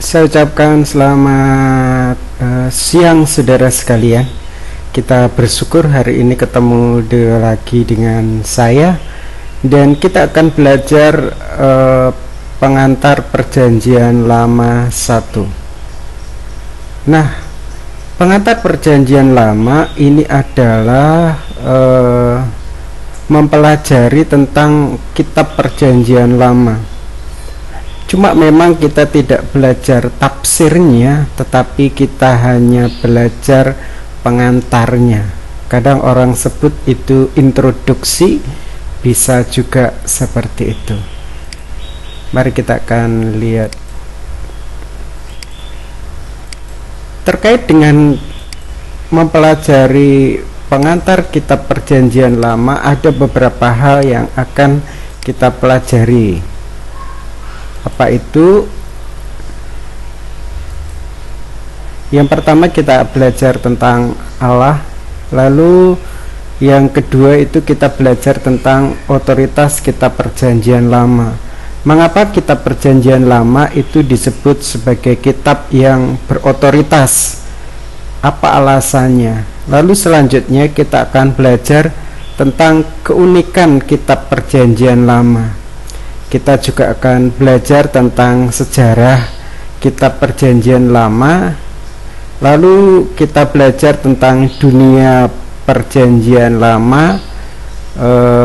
Saya ucapkan selamat siang saudara sekalian. Kita bersyukur hari ini ketemu lagi dengan saya, dan kita akan belajar pengantar perjanjian lama 1. Nah, pengantar perjanjian lama ini adalah mempelajari tentang kitab perjanjian lama. Cuma memang kita tidak belajar tafsirnya, tetapi kita hanya belajar pengantarnya. Kadang orang sebut itu introduksi, bisa juga seperti itu. Mari kita akan lihat. Terkait dengan mempelajari pengantar kitab perjanjian lama, ada beberapa hal yang akan kita pelajari. Apa itu? Yang pertama kita belajar tentang Allah, lalu yang kedua itu kita belajar tentang otoritas kitab perjanjian lama. Mengapa kitab perjanjian lama itu disebut sebagai kitab yang berotoritas? Apa alasannya? Lalu selanjutnya kita akan belajar tentang keunikan kitab perjanjian lama. Kita juga akan belajar tentang sejarah kitab perjanjian lama. Lalu kita belajar tentang dunia perjanjian lama,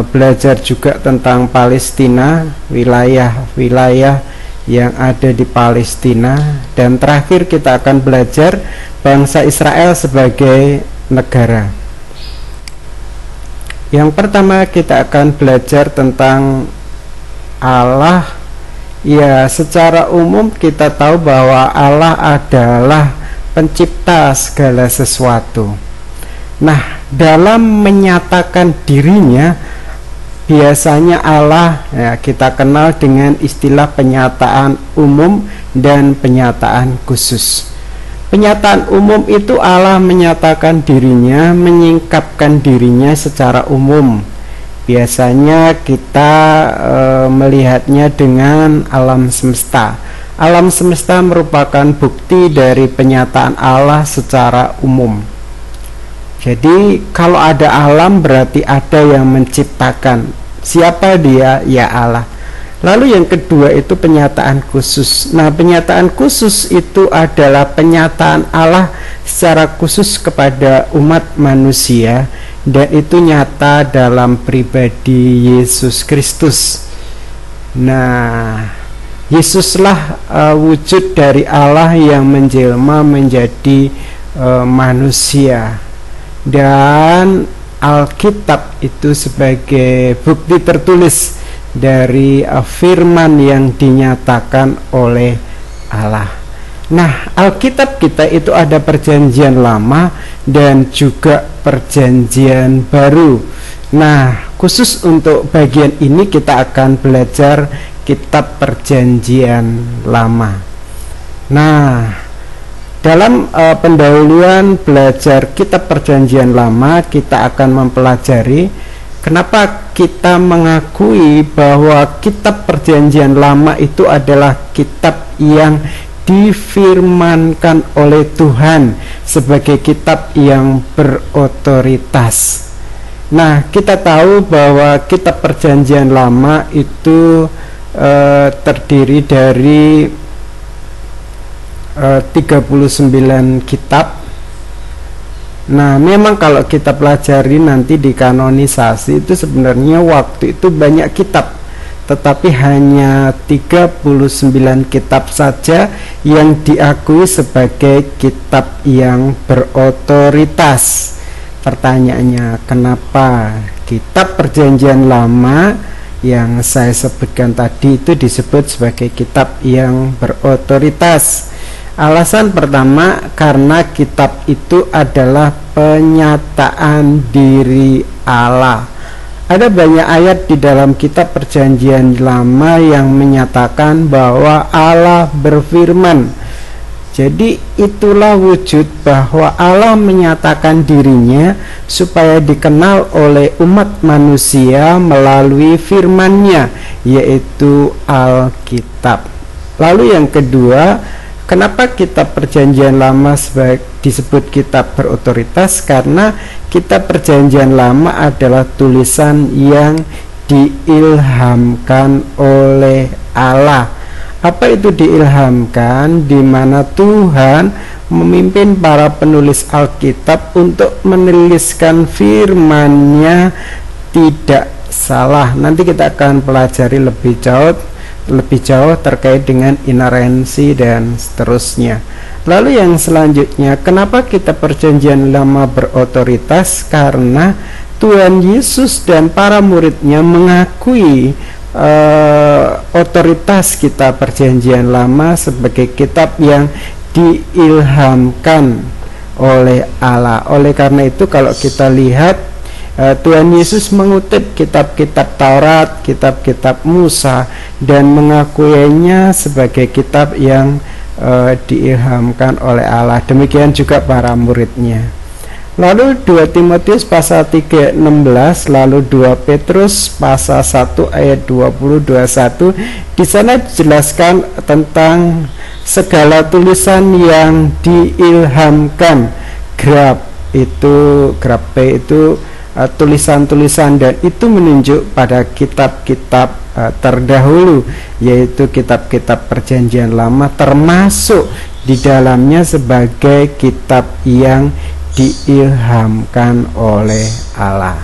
belajar juga tentang Palestina, wilayah-wilayah yang ada di Palestina, dan terakhir kita akan belajar bangsa Israel sebagai negara. Yang pertama kita akan belajar tentang Allah. Ya, secara umum kita tahu bahwa Allah adalah pencipta segala sesuatu. Nah, dalam menyatakan dirinya, biasanya Allah kita kenal dengan istilah penyataan umum dan penyataan khusus. Penyataan umum itu Allah menyatakan dirinya, menyingkapkan dirinya secara umum. Biasanya kita melihatnya dengan alam semesta. Alam semesta merupakan bukti dari penyataan Allah secara umum. Jadi kalau ada alam berarti ada yang menciptakan. Siapa dia? Ya Allah. Lalu yang kedua itu penyataan khusus. Nah, penyataan khusus itu adalah penyataan Allah secara khusus kepada umat manusia, dan itu nyata dalam pribadi Yesus Kristus. Nah, Yesuslah wujud dari Allah yang menjelma menjadi manusia, dan Alkitab itu sebagai bukti tertulis dari firman yang dinyatakan oleh Allah. Nah, Alkitab kita itu ada perjanjian lama dan juga perjanjian baru. Nah, khusus untuk bagian ini kita akan belajar kitab perjanjian lama. Nah, dalam pendahuluan belajar kitab perjanjian lama, kita akan mempelajari kenapa kita mengakui bahwa kitab perjanjian lama itu adalah kitab yang difirmankan oleh Tuhan sebagai kitab yang berotoritas. Nah, kita tahu bahwa kitab perjanjian lama itu terdiri dari 39 kitab. Nah, memang kalau kita pelajari nanti di kanonisasi itu sebenarnya waktu itu banyak kitab, tetapi hanya 39 kitab saja yang diakui sebagai kitab yang berotoritas. Pertanyaannya, kenapa kitab perjanjian lama yang saya sebutkan tadi itu disebut sebagai kitab yang berotoritas? Alasan pertama, karena kitab itu adalah penyataan diri Allah. Ada banyak ayat di dalam kitab perjanjian lama yang menyatakan bahwa Allah berfirman. Jadi itulah wujud bahwa Allah menyatakan dirinya supaya dikenal oleh umat manusia melalui firman-Nya, yaitu Alkitab. Lalu yang kedua, Kenapa kitab perjanjian lama disebut kitab berotoritas? Karena kitab perjanjian lama adalah tulisan yang diilhamkan oleh Allah. Apa itu diilhamkan? Di mana Tuhan memimpin para penulis Alkitab untuk menuliskan firman-Nya tidak salah. Nanti kita akan pelajari lebih jauh terkait dengan inerensi dan seterusnya. Lalu yang selanjutnya, kenapa kitab perjanjian lama berotoritas? Karena Tuhan Yesus dan para muridnya mengakui otoritas kitab perjanjian lama sebagai kitab yang diilhamkan oleh Allah. Oleh karena itu, kalau kita lihat Tuhan Yesus mengutip kitab-kitab Taurat, kitab-kitab Musa, dan mengakuinya sebagai kitab yang diilhamkan oleh Allah. Demikian juga para muridnya. Lalu 2 Timotius pasal 3:16, lalu 2 Petrus pasal 1 ayat 20-21. Di sana dijelaskan tentang segala tulisan yang diilhamkan. Grab P itu tulisan-tulisan, dan itu menunjuk pada kitab-kitab terdahulu, yaitu kitab-kitab perjanjian lama, termasuk di dalamnya sebagai kitab yang diilhamkan oleh Allah.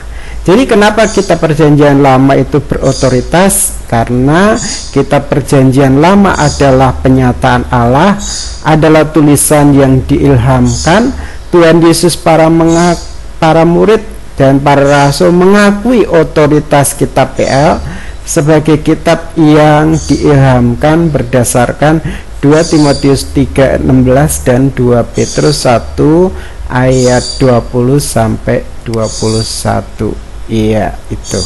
Jadi kenapa kitab perjanjian lama itu berotoritas? Karena kitab perjanjian lama adalah penyataan Allah, adalah tulisan yang diilhamkan. Tuhan Yesus, para murid dan para rasul mengakui otoritas kitab PL sebagai kitab yang diilhamkan berdasarkan 2 Timotius 3:16 dan 2 Petrus 1 ayat 20-21. Iya, itu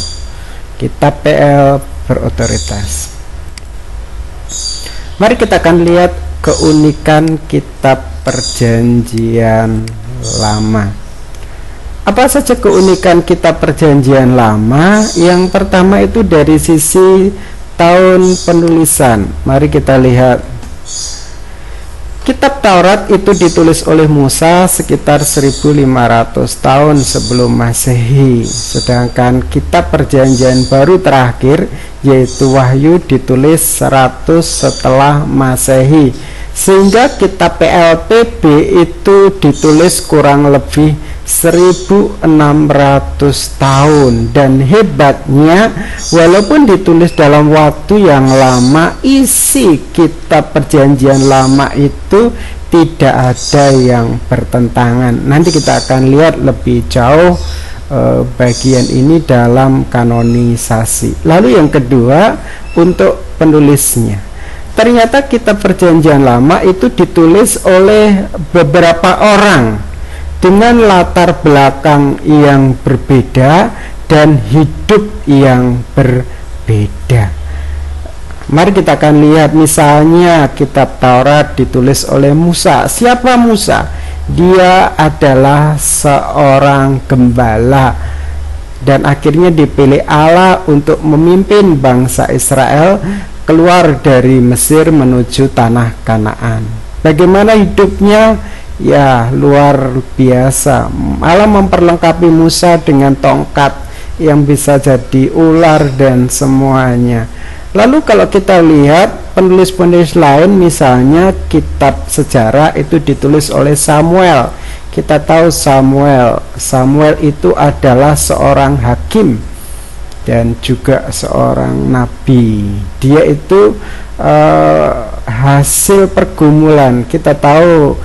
kitab PL berotoritas. Mari kita akan lihat keunikan kitab perjanjian lama. Apa saja keunikan kitab perjanjian lama? Yang pertama itu dari sisi tahun penulisan. Mari kita lihat. Kitab Taurat itu ditulis oleh Musa sekitar 1500 tahun sebelum Masehi. Sedangkan kitab perjanjian baru terakhir, yaitu Wahyu, ditulis 100 setelah Masehi. Sehingga kitab PLPB itu ditulis kurang lebih 1600 tahun. Dan hebatnya, walaupun ditulis dalam waktu yang lama, isi kitab perjanjian lama itu tidak ada yang bertentangan. Nanti kita akan lihat lebih jauh bagian ini dalam kanonisasi. Lalu yang kedua, untuk penulisnya. Ternyata kitab perjanjian lama itu ditulis oleh beberapa orang dengan latar belakang yang berbeda dan hidup yang berbeda. Mari kita akan lihat, misalnya kitab Taurat ditulis oleh Musa. Siapa Musa? Dia adalah seorang gembala dan akhirnya dipilih Allah untuk memimpin bangsa Israel keluar dari Mesir menuju tanah Kanaan. Bagaimana hidupnya? Ya, luar biasa. Allah memperlengkapi Musa dengan tongkat yang bisa jadi ular dan semuanya. Lalu kalau kita lihat penulis-penulis lain, misalnya kitab sejarah itu ditulis oleh Samuel. Kita tahu Samuel itu adalah seorang hakim dan juga seorang nabi. Dia itu hasil pergumulan. Kita tahu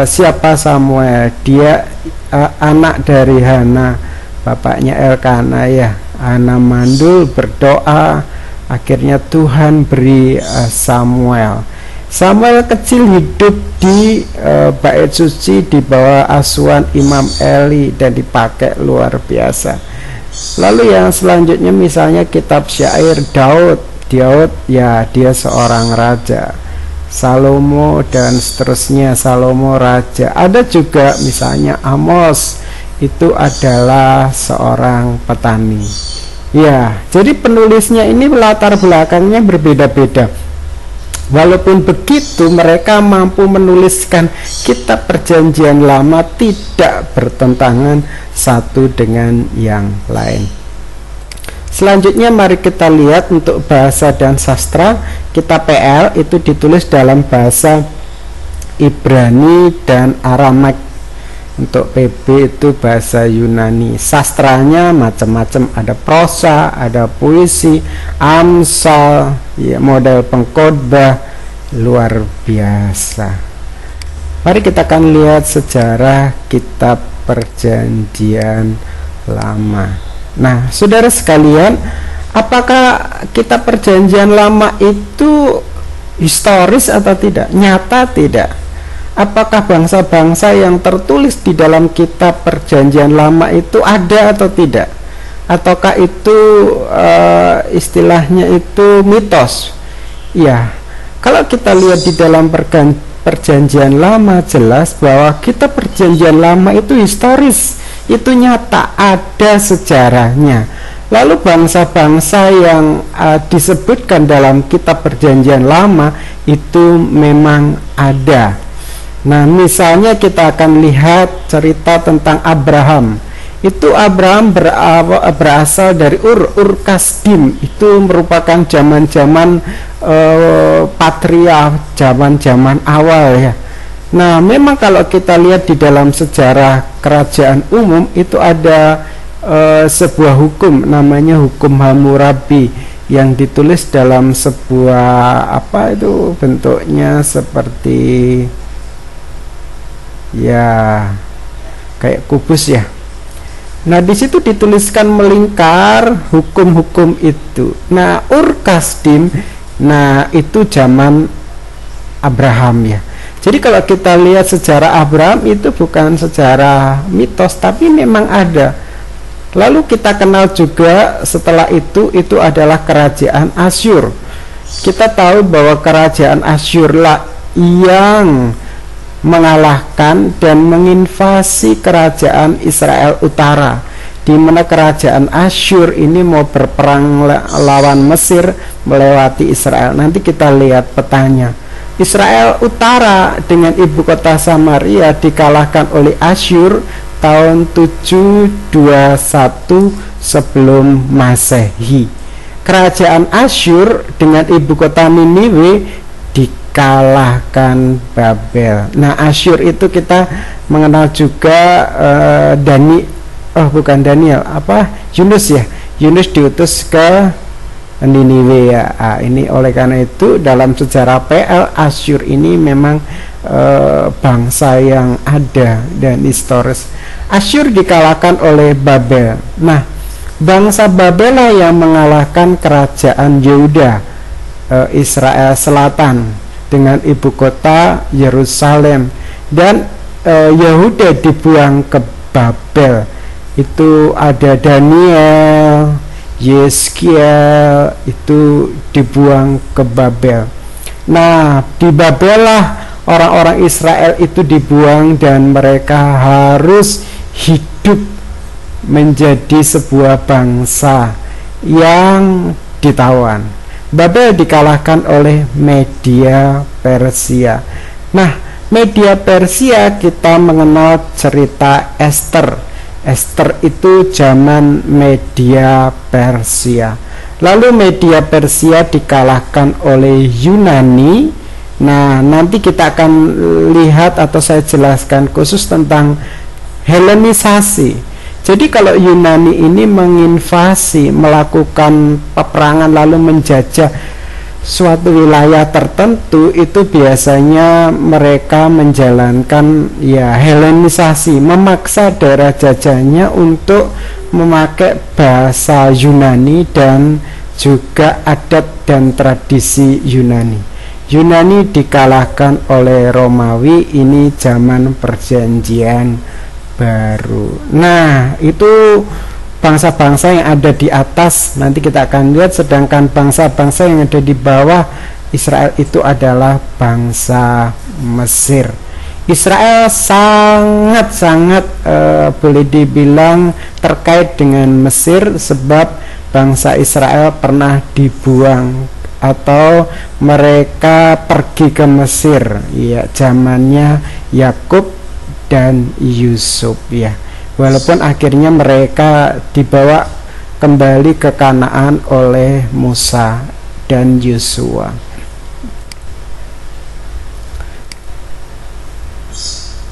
siapa Samuel. Dia anak dari Hana, bapaknya Elkana ya. Hana mandul berdoa, akhirnya Tuhan beri Samuel. Samuel kecil hidup di bait suci di bawah asuhan Imam Eli dan dipakai luar biasa. Lalu yang selanjutnya misalnya kitab syair Daud ya, dia seorang raja. Salomo dan seterusnya, Salomo raja. Ada juga misalnya Amos, itu adalah seorang petani. Ya, jadi penulisnya ini latar belakangnya berbeda-beda. Walaupun begitu, mereka mampu menuliskan kitab Perjanjian Lama tidak bertentangan satu dengan yang lain. Selanjutnya mari kita lihat untuk bahasa dan sastra. Kitab PL itu ditulis dalam bahasa Ibrani dan Aramaik. Untuk PB itu bahasa Yunani. Sastranya macam-macam, ada prosa, ada puisi, amsal, ya, model pengkhotbah, luar biasa. Mari kita akan lihat sejarah kitab Perjanjian Lama. Nah, saudara sekalian, apakah kitab Perjanjian Lama itu historis atau tidak? Nyata tidak? Apakah bangsa-bangsa yang tertulis di dalam kitab Perjanjian Lama itu ada atau tidak? Ataukah itu istilahnya itu mitos? Ya, kalau kita lihat di dalam Perjanjian Lama, jelas bahwa kitab Perjanjian Lama itu historis, itu nyata, ada sejarahnya. Lalu bangsa-bangsa yang disebutkan dalam kitab Perjanjian Lama itu memang ada. Nah, misalnya kita akan lihat cerita tentang Abraham. Itu Abraham berasal dari Ur Kasdim. Itu merupakan zaman-zaman patria, zaman-zaman awal ya. Nah, memang kalau kita lihat di dalam sejarah kerajaan umum itu ada sebuah hukum, namanya hukum Hammurabi, yang ditulis dalam sebuah apa itu bentuknya seperti ya kayak kubus ya. Nah, di situ dituliskan melingkar hukum-hukum itu. Nah, Ur Kasdim, nah itu zaman Abraham ya. Jadi kalau kita lihat sejarah Abraham itu bukan sejarah mitos, tapi memang ada. Lalu kita kenal juga setelah itu adalah kerajaan Asyur. Kita tahu bahwa kerajaan Asyur lah yang mengalahkan dan menginvasi kerajaan Israel Utara, di mana kerajaan Asyur ini mau berperang lawan Mesir melewati Israel. Nanti kita lihat petanya. Israel Utara dengan ibu kota Samaria dikalahkan oleh Asyur tahun 721 sebelum Masehi. Kerajaan Asyur dengan ibu kota Niniwe dikalahkan Babel. Nah, Asyur itu kita mengenal juga Yunus ya. Yunus diutus ke Niniwe ya. Ini oleh karena itu dalam sejarah PL, Asyur ini memang bangsa yang ada dan historis. Asyur dikalahkan oleh Babel. Nah, bangsa Babel lah yang mengalahkan kerajaan Yehuda, Israel Selatan dengan ibu kota Yerusalem, dan Yehuda dibuang ke Babel. Itu ada Daniel, Yeskiel itu dibuang ke Babel. Nah, di Babel lah orang-orang Israel itu dibuang dan mereka harus hidup menjadi sebuah bangsa yang ditawan. Babel dikalahkan oleh Media Persia. Nah, Media Persia kita mengenal cerita Esther. Esther itu zaman Media Persia. Lalu Media Persia dikalahkan oleh Yunani. Nah, nanti kita akan lihat atau saya jelaskan khusus tentang Helenisasi. Jadi kalau Yunani ini menginvasi, melakukan peperangan lalu menjajah suatu wilayah tertentu, itu biasanya mereka menjalankan ya Helenisasi, memaksa daerah jajahnya untuk memakai bahasa Yunani dan juga adat dan tradisi Yunani. Yunani dikalahkan oleh Romawi, ini zaman Perjanjian Baru. Nah, itu bangsa-bangsa yang ada di atas, nanti kita akan lihat. Sedangkan bangsa-bangsa yang ada di bawah Israel itu adalah bangsa Mesir. Israel sangat-sangat boleh dibilang terkait dengan Mesir, sebab bangsa Israel pernah dibuang atau mereka pergi ke Mesir, ya, zamannya Yakub dan Yusuf, ya. Walaupun akhirnya mereka dibawa kembali ke Kanaan oleh Musa dan Yosua.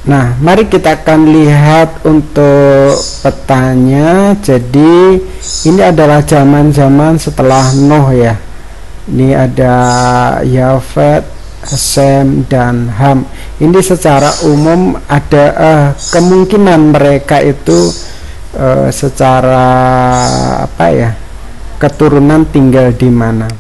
Nah, mari kita akan lihat untuk petanya. Jadi ini adalah zaman-zaman setelah Nuh, ya. Ini ada Yafet, Sem, dan Ham. Ini secara umum ada kemungkinan mereka itu secara keturunan tinggal di mana.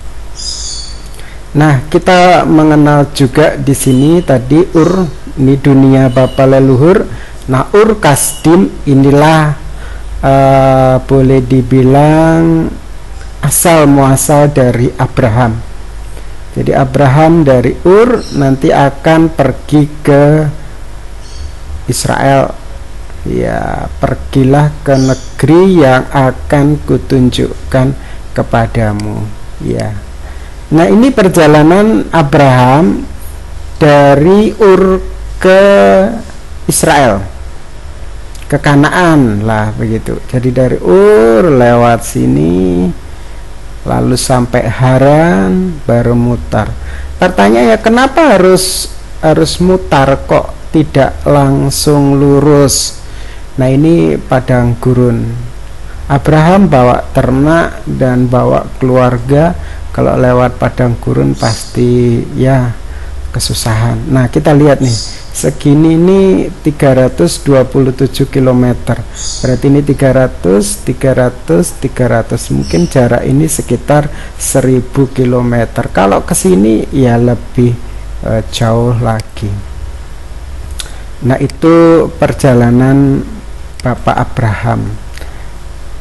Nah, kita mengenal juga di sini tadi Ur, ini dunia bapa leluhur. Nah, Ur Kasdim inilah boleh dibilang asal muasal dari Abraham. Jadi Abraham dari Ur nanti akan pergi ke Israel. Ya, pergilah ke negeri yang akan kutunjukkan kepadamu. Ya. Nah, ini perjalanan Abraham dari Ur ke Israel, ke Kanaan lah begitu. Jadi dari Ur lewat sini, lalu sampai Haran, baru mutar. Pertanyaan, ya, kenapa harus mutar, kok tidak langsung lurus? Nah, ini padang gurun. Abraham bawa ternak dan bawa keluarga. Kalau lewat padang gurun pasti ya kesusahan. Nah, kita lihat nih, segini ini 327 km. Berarti ini 300, mungkin jarak ini sekitar 1000 km. Kalau ke sini ya lebih jauh lagi. Nah, itu perjalanan Bapak Abraham.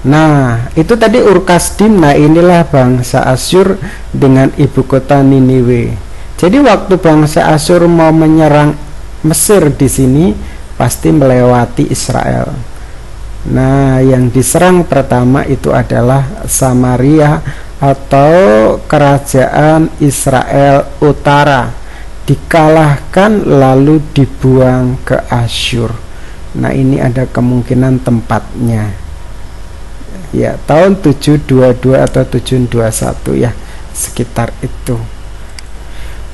Nah, itu tadi Ur Kasdim. Nah, inilah bangsa Asyur dengan ibu kota Niniwe. Jadi waktu bangsa Asyur mau menyerang Mesir di sini pasti melewati Israel. Nah, yang diserang pertama itu adalah Samaria atau kerajaan Israel Utara. Dikalahkan lalu dibuang ke Asyur. Nah, ini ada kemungkinan tempatnya, ya, tahun 722 atau 721, ya, sekitar itu.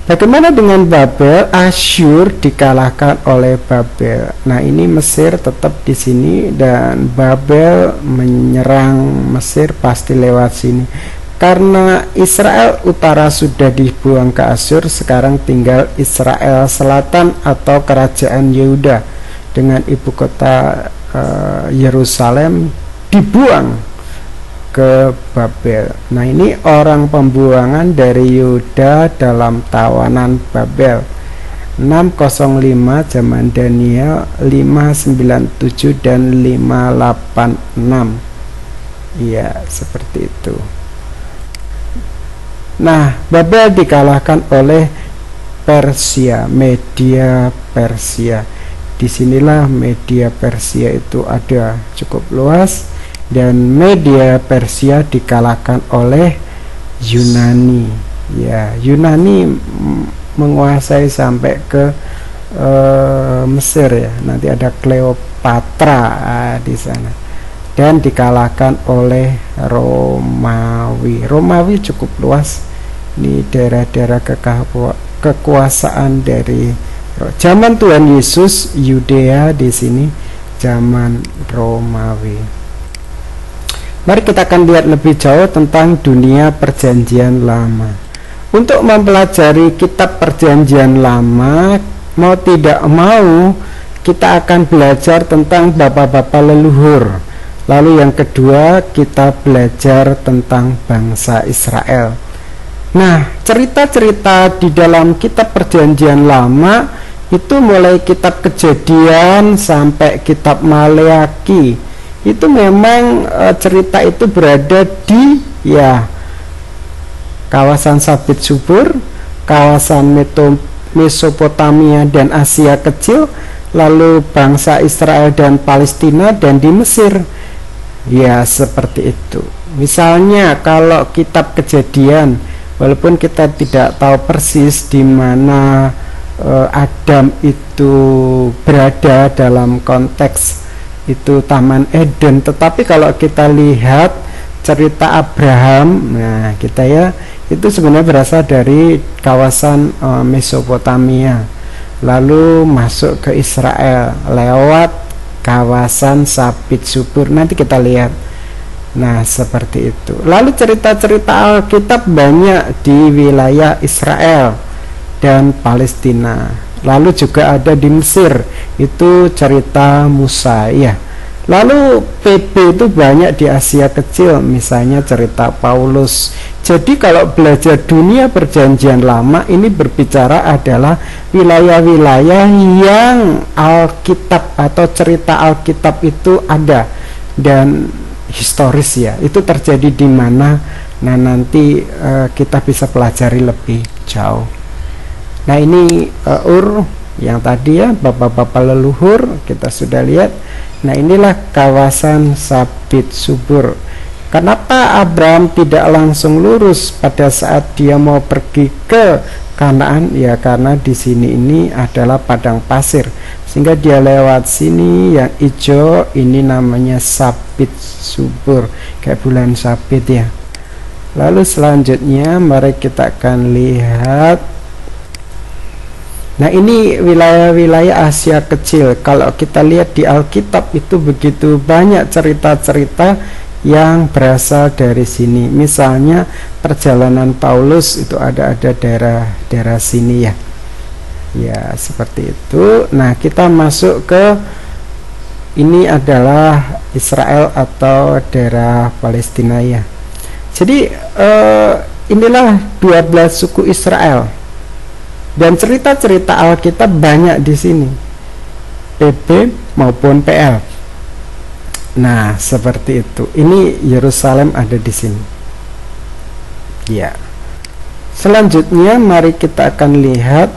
Bagaimana dengan Babel? Asyur dikalahkan oleh Babel. Nah, ini Mesir tetap di sini dan Babel menyerang Mesir pasti lewat sini. Karena Israel Utara sudah dibuang ke Asyur, sekarang tinggal Israel Selatan atau kerajaan Yehuda dengan ibu kota Yerusalem dibuang ke Babel. Nah, ini orang pembuangan dari Yuda dalam tawanan Babel. 605 zaman Daniel, 597 dan 586. Ya, seperti itu. Nah, Babel dikalahkan oleh Persia, Media Persia. Disinilah Media Persia itu ada cukup luas, dan Media Persia dikalahkan oleh Yunani. Ya, Yunani menguasai sampai ke Mesir, ya. Nanti ada Kleopatra di sana, dan dikalahkan oleh Romawi. Romawi cukup luas. Ini daerah-daerah kekuasaan dari zaman Tuhan Yesus. Yudea di sini zaman Romawi. Mari kita akan lihat lebih jauh tentang dunia Perjanjian Lama. Untuk mempelajari kitab Perjanjian Lama, mau tidak mau kita akan belajar tentang bapa-bapa leluhur. Lalu yang kedua, kita belajar tentang bangsa Israel. Nah, cerita-cerita di dalam kitab Perjanjian Lama itu mulai kitab Kejadian sampai kitab Maleaki, itu memang cerita itu berada di, ya, kawasan Sabit Subur, kawasan Mesopotamia dan Asia Kecil, lalu bangsa Israel dan Palestina, dan di Mesir. Ya, seperti itu. Misalnya kalau kitab Kejadian, walaupun kita tidak tahu persis di mana Adam itu berada dalam konteks itu Taman Eden, tetapi kalau kita lihat cerita Abraham, nah kita ya, itu sebenarnya berasal dari kawasan Mesopotamia, lalu masuk ke Israel lewat kawasan Sabit Subur. Nanti kita lihat. Nah seperti itu. Lalu cerita-cerita Alkitab banyak di wilayah Israel dan Palestina. Lalu juga ada di Mesir, itu cerita Musa ya. Lalu PB itu banyak di Asia Kecil, misalnya cerita Paulus. Jadi kalau belajar dunia perjanjian lama, ini berbicara adalah wilayah-wilayah yang Alkitab atau cerita Alkitab itu ada dan historis ya. Itu terjadi di mana? Nah nanti kita bisa pelajari lebih jauh. Nah ini Ur yang tadi ya, bapak-bapak leluhur kita sudah lihat. Nah inilah kawasan Sabit Subur. Kenapa Abraham tidak langsung lurus pada saat dia mau pergi ke Kanaan? Ya karena di sini ini adalah padang pasir, sehingga dia lewat sini yang hijau ini namanya Sabit Subur, kayak bulan sabit ya. Lalu selanjutnya mari kita akan lihat. Nah ini wilayah-wilayah Asia Kecil. Kalau kita lihat di Alkitab itu begitu banyak cerita-cerita yang berasal dari sini. Misalnya perjalanan Paulus itu ada daerah sini ya. Ya seperti itu. Nah kita masuk ke ini adalah Israel atau daerah Palestina ya. Jadi inilah 12 suku Israel. Dan cerita-cerita Alkitab banyak di sini, PB maupun PL. Nah, seperti itu. Ini Yerusalem ada di sini. Ya. Selanjutnya mari kita akan lihat.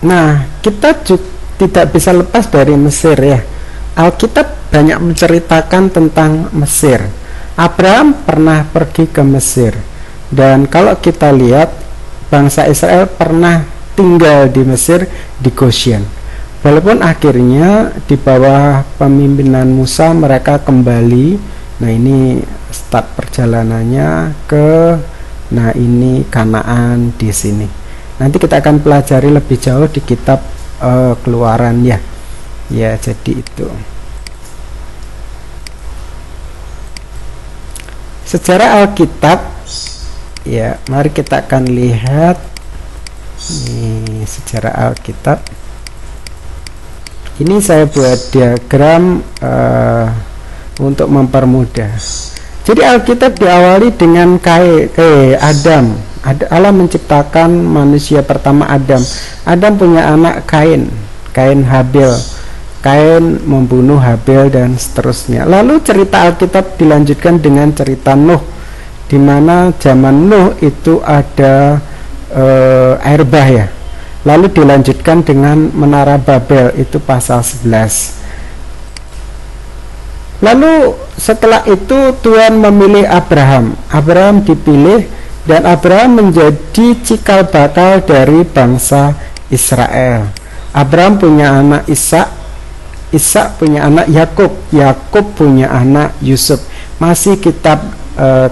Nah, kita juga tidak bisa lepas dari Mesir ya. Alkitab banyak menceritakan tentang Mesir. Abraham pernah pergi ke Mesir. Dan kalau kita lihat bangsa Israel pernah tinggal di Mesir, di Goshen. Walaupun akhirnya di bawah pemimpinan Musa mereka kembali. Nah ini start perjalanannya ke, nah ini Kanaan di sini. Nanti kita akan pelajari lebih jauh di kitab Keluaran ya. Ya jadi itu. Sejarah Alkitab. Ya, mari kita akan lihat ini sejarah Alkitab. Ini saya buat diagram untuk mempermudah. Jadi Alkitab diawali dengan Adam. Allah menciptakan manusia pertama Adam. Adam punya anak Kain Habil. Kain membunuh Habil dan seterusnya. Lalu cerita Alkitab dilanjutkan dengan cerita Nuh, di mana zaman Nuh itu ada air bah ya. Lalu dilanjutkan dengan menara Babel, itu pasal 11. Lalu setelah itu Tuhan memilih Abraham. Abraham dipilih dan Abraham menjadi cikal bakal dari bangsa Israel. Abraham punya anak Ishak, Ishak punya anak Yakub, Yakub punya anak Yusuf. Masih kitab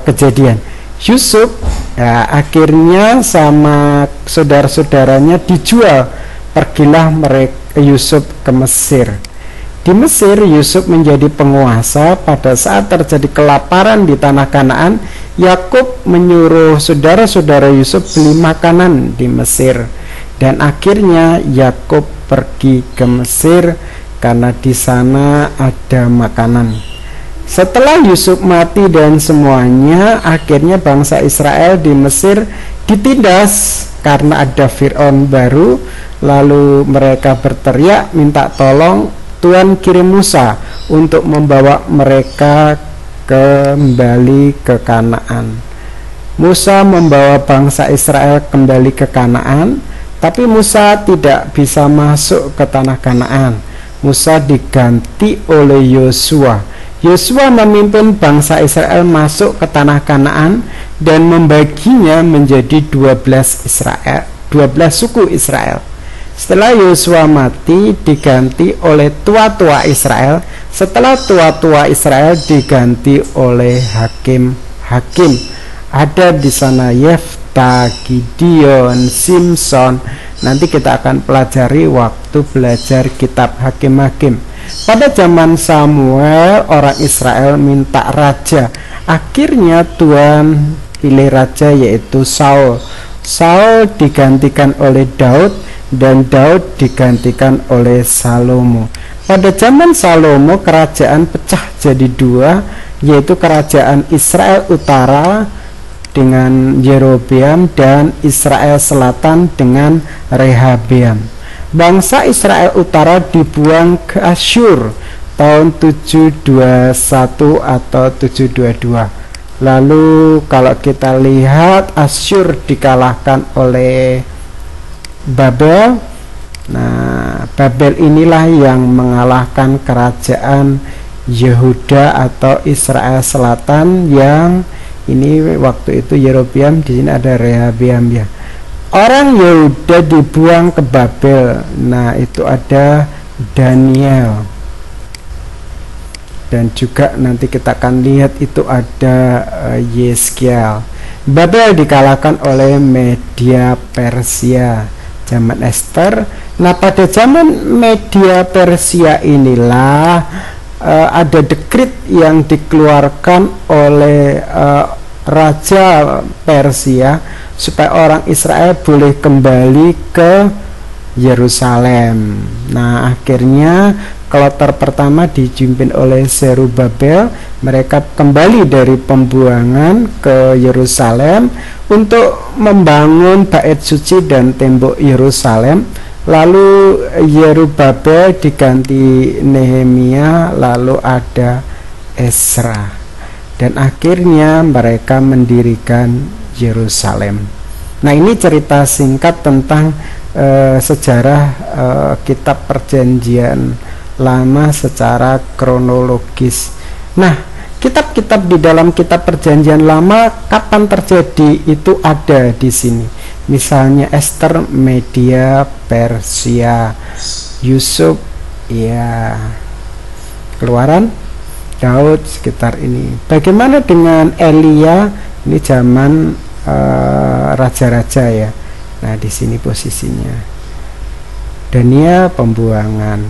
Kejadian. Yusuf ya, akhirnya sama saudara-saudaranya dijual. Pergilah mereka Yusuf ke Mesir. Di Mesir Yusuf menjadi penguasa. Pada saat terjadi kelaparan di tanah Kanaan, Yakub menyuruh saudara-saudara Yusuf beli makanan di Mesir. Dan akhirnya Yakub pergi ke Mesir karena di sana ada makanan. Setelah Yusuf mati dan semuanya, akhirnya bangsa Israel di Mesir ditindas karena ada Fir'aun baru. Lalu mereka berteriak minta tolong. Tuhan kirim Musa untuk membawa mereka kembali ke Kanaan. Musa membawa bangsa Israel kembali ke Kanaan, tapi Musa tidak bisa masuk ke tanah Kanaan. Musa diganti oleh Yosua. Yosua memimpin bangsa Israel masuk ke tanah Kanaan dan membaginya menjadi 12 suku Israel. Setelah Yosua mati, diganti oleh tua-tua Israel. Setelah tua-tua Israel diganti oleh hakim-hakim. Ada di sana Yefta, Gideon, Simson. Nanti kita akan pelajari waktu belajar kitab hakim-hakim. Pada zaman Samuel, orang Israel minta raja. Akhirnya Tuhan pilih raja, yaitu Saul. Saul digantikan oleh Daud dan Daud digantikan oleh Salomo. Pada zaman Salomo, kerajaan pecah jadi dua, yaitu kerajaan Israel Utara dengan Yerobeam dan Israel Selatan dengan Rehabeam. Bangsa Israel Utara dibuang ke Asyur tahun 721 atau 722. Lalu kalau kita lihat, Asyur dikalahkan oleh Babel. Nah, Babel inilah yang mengalahkan kerajaan Yehuda atau Israel Selatan, yang ini waktu itu Yerobeam, di sini ada Rehabeam ya. Orang Yehuda dibuang ke Babel. Nah, itu ada Daniel. Dan juga nanti kita akan lihat itu ada Yeskiel. Babel dikalahkan oleh Media Persia zaman Ester. Nah, pada zaman Media Persia inilah ada dekrit yang dikeluarkan oleh Raja Persia supaya orang Israel boleh kembali ke Yerusalem. Nah, akhirnya kloter pertama dipimpin oleh Zerubabel. Mereka kembali dari pembuangan ke Yerusalem untuk membangun bait suci dan tembok Yerusalem. Lalu Zerubabel diganti Nehemia, lalu ada Ezra, dan akhirnya mereka mendirikan Yerusalem. Nah, ini cerita singkat tentang sejarah kitab Perjanjian Lama secara kronologis. Nah, kitab-kitab di dalam kitab Perjanjian Lama kapan terjadi itu ada di sini. Misalnya Ester, Media Persia, Yusuf, ya, Keluaran, Daud, sekitar ini. Bagaimana dengan Elia? Ini zaman raja-raja ya. Nah, di sini posisinya. Daniel pembuangan.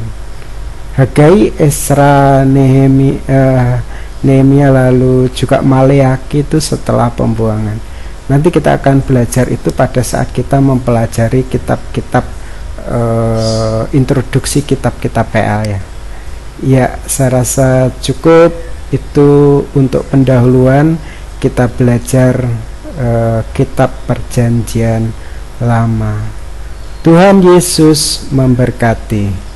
Hagai, Esra, Nehemia, lalu juga Maleaki itu setelah pembuangan. Nanti kita akan belajar itu pada saat kita mempelajari kitab-kitab introduksi kitab-kitab PL ya. Ya, saya rasa cukup itu untuk pendahuluan kita belajar kitab Perjanjian Lama. Tuhan Yesus memberkati.